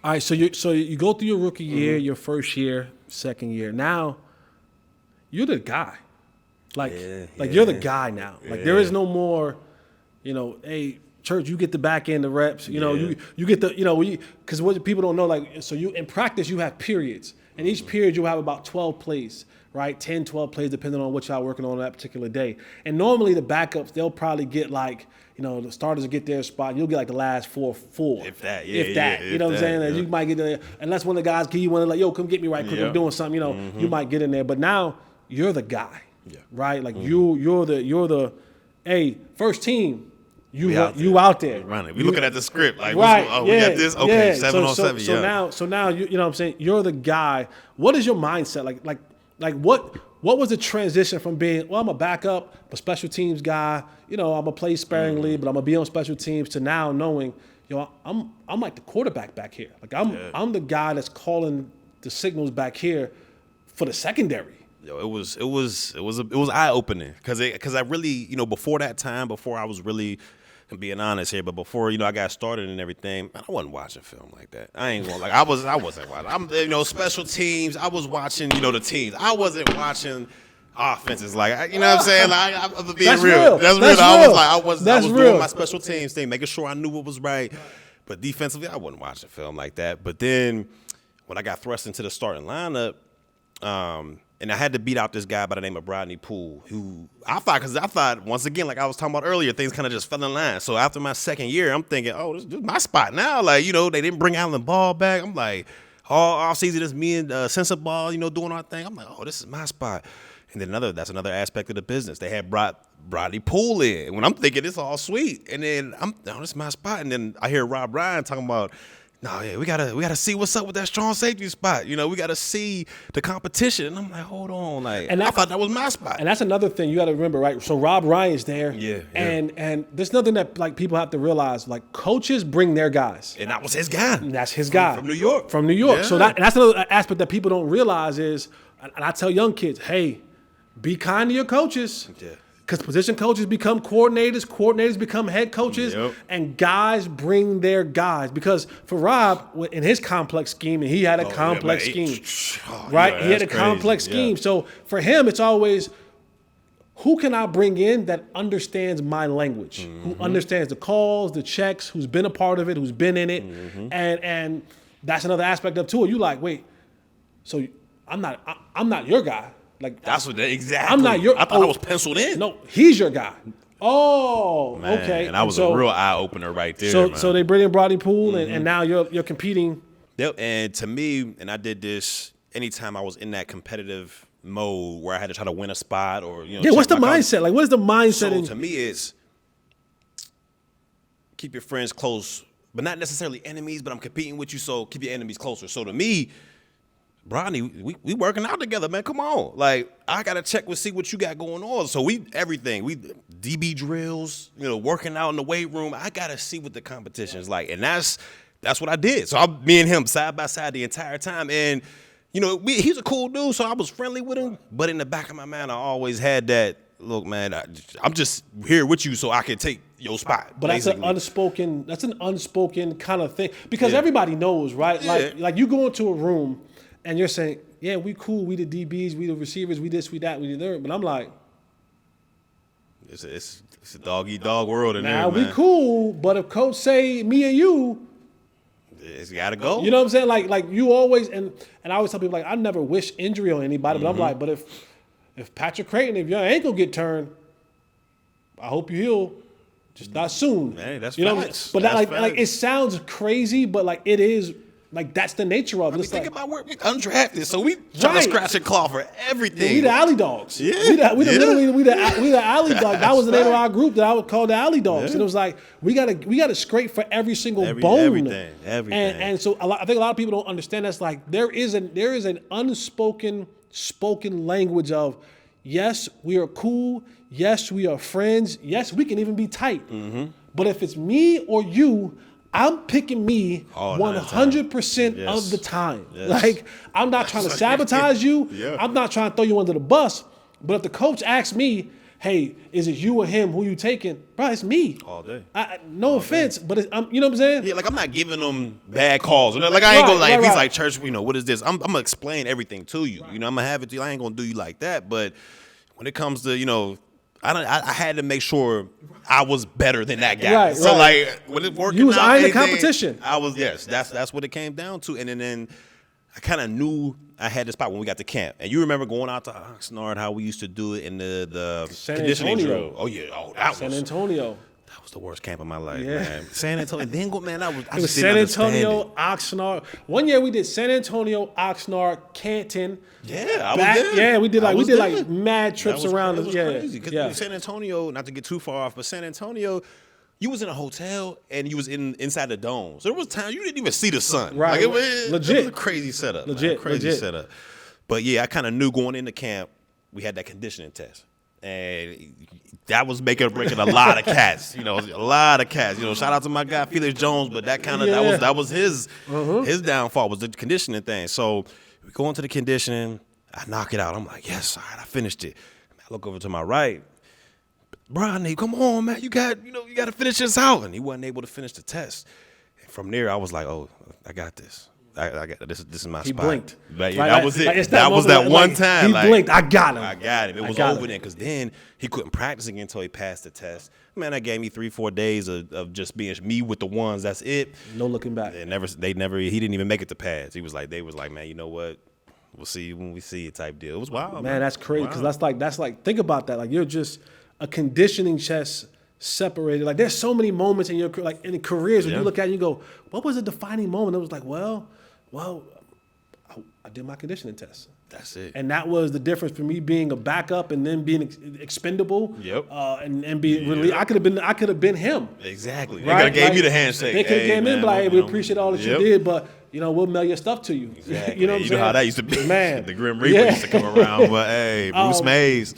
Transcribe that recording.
All right, so you go through your rookie year, your first year, second year. Now, you're the guy. You're the guy now. Like there is no more, hey, Church, you get the back end of reps. You get the, because what people don't know, like, so you in practice you have periods, and each period you have about 12 plays, right? 10, 12 plays depending on what y'all working on that particular day. And normally the backups, they'll probably get like, the starters will get their spot. You'll get like the last four. If that. You know what I'm saying? Yeah. You might get there, unless one of the guys give you one, like, yo, come get me right quick. I'm doing something. You might get in there. But now you're the guy, right? Like you're the, hey, first team. You out there. Running. We looking at the script. Like, right, we got this? Okay, 7 on 7, So now you know what I'm saying? You're the guy. What is your mindset? Like what was the transition from being, well, I'm a backup, a special teams guy, I'm going to play sparingly, but I'm going to be on special teams, to now knowing, I'm like the quarterback back here. Like I'm the guy that's calling the signals back here for the secondary. Yo, it was eye opening because I really, before that time, before I was really, I'm being honest here, but before I got started and everything, man, I wasn't watching film like that. I ain't gonna I wasn't watching. I'm special teams. I was watching the teams. I wasn't watching offenses like what I'm saying. Like I'm being That's real. That's real. I was doing my special teams thing, making sure I knew what was right. But defensively, I wasn't watching film like that. But then when I got thrust into the starting lineup, and I had to beat out this guy by the name of Rodney Poole, who I thought, once again, like I was talking about earlier, things kind of just fell in line. So after my second year, I'm thinking, oh, this is my spot now. Like, they didn't bring Allen Ball back. I'm like, all season, just me and Sensabaugh, doing our thing. I'm like, oh, this is my spot. And then that's another aspect of the business. They had brought Rodney Poole in. When I'm thinking it's all sweet. And then this is my spot. And then I hear Rob Ryan talking about, we gotta see what's up with that strong safety spot. We gotta see the competition. And I'm like, hold on, I thought that was my spot. And that's another thing you gotta remember, right? So Rob Ryan's there. Yeah. And there's nothing that like people have to realize. Like coaches bring their guys. And that was his guy. And that's his guy. From New York. From New York. Yeah. So that's another aspect that people don't realize is, and I tell young kids, hey, be kind to your coaches. Yeah. Because position coaches become coordinators become head coaches, and guys bring their guys. Because for Rob, in his complex scheme, and he had a complex scheme, right? He had a complex scheme. So for him, it's always, who can I bring in that understands my language, who understands the calls, the checks, who's been a part of it, who's been in it, and that's another aspect of it too. You like, wait, so I'm not your guy. Like that's what exactly. I'm not your. I thought I was penciled in. No, he's your guy. Oh, man, okay. And that was a real eye opener right there. So they bring in Rodney Poole, and now you're competing. Yep. And to me, and I did this anytime I was in that competitive mode where I had to try to win a spot or what's the mindset? Like, what is the mindset? So to me, it's keep your friends close, but not necessarily enemies. But I'm competing with you, so keep your enemies closer. So to me, Rodney, we working out together, man. Come on. Like, I got to check see what you got going on. So everything. We DB drills, working out in the weight room. I got to see what the competition is like. And that's what I did. So me and him side by side the entire time. And, he's a cool dude, so I was friendly with him. But in the back of my mind, I always had that, look, man, I'm just here with you so I can take your spot. But basically. That's an unspoken kind of thing. Because everybody knows, right? Yeah. Like you go into a room, and you're saying, yeah, we cool, we the DBs, we the receivers, we this, we that, we the third. But I'm like, it's a dog-eat-dog world in there, man. We cool, but if coach say me and you, it's got to go. You know what I'm saying? Like you always, and I always tell people, like, I never wish injury on anybody, but I'm like, but if Patrick Creighton, if your ankle get turned, I hope you heal. Just not soon. Man, that's facts. But like it sounds crazy, but like it is. Like, that's the nature of it. Think about we're undrafted, so we trying to scratch and claw for everything. Yeah, we the alley dogs. Yeah. We the alley dogs. That was the name of our group that I would call the alley dogs. Yeah. And it was like, we gotta scrape for every single bone. Everything. And so I think a lot of people don't understand that's like, there is an unspoken, spoken language of, yes, we are cool. Yes, we are friends. Yes, we can even be tight. But if it's me or you, I'm picking me 100% of the time. Yes. Like, I'm not trying to sabotage you. Yeah. I'm not trying to throw you under the bus. But if the coach asks me, hey, is it you or him? Who you taking? Bro, it's me. All day. No offense, but you know what I'm saying? Yeah, like I'm not giving them bad calls. Like I ain't gonna if he's like, church, what is this? I'm gonna explain everything to you. I'm gonna have it to you. I ain't gonna do you like that. But when it comes to, I had to make sure I was better than that guy. Right, so right. like when it worked, you was eyeing the competition. I was that's what it came down to. And then I kind of knew I had the spot when we got to camp. And you remember going out to Oxnard, how we used to do it in the conditioning drill. Oh yeah, that San Antonio. That was the worst camp of my life, man. San Antonio. Then go, man. It was San Antonio, Oxnard. One year we did San Antonio, Oxnard, Canton. Yeah, I was there. Yeah, we did like mad trips around. It was crazy. Because San Antonio, not to get too far off, but San Antonio, you was in a hotel and you was inside the dome. So there was time you didn't even see the sun. Right. Like it was legit. a crazy setup. Legit. Setup. But yeah, I kind of knew going into camp, we had that conditioning test. And that was making or breaking a lot of cats, a lot of cats. Shout out to my guy Felix Jones, but that was his downfall was the conditioning thing. So we go into the conditioning, I knock it out. I'm like, yes, all right, I finished it. I look over to my right, Rodney, come on, man, you got to finish this out, and he wasn't able to finish the test. And from there, I was like, oh, I got this. I got this is my spot. He blinked. But yeah, that was it. That was that one time. He blinked. I got him. I got him. It was over then because then he couldn't practice again until he passed the test. Man, that gave me 3-4 days of just being me with the ones. That's it. No looking back. He didn't even make it to pads. They was like, man, you know what? We'll see you when we see it type deal. It was wild. Man, that's crazy because that's like think about that. Like you're just a conditioning chest separated. Like there's so many moments in your in careers when you look at it and you go, what was a defining moment? It was like, well, I did my conditioning test. That's it. And that was the difference for me being a backup and then being expendable. Yep. And being really, I could have been him. Exactly. Right? They could have gave me the handshake. They could have came in and like, hey, we appreciate all that you did, but we'll mail your stuff to you. Exactly. You know what I'm saying? How that used to be. Man. The Grim Reaper used to come around, but hey, Bruce Mays.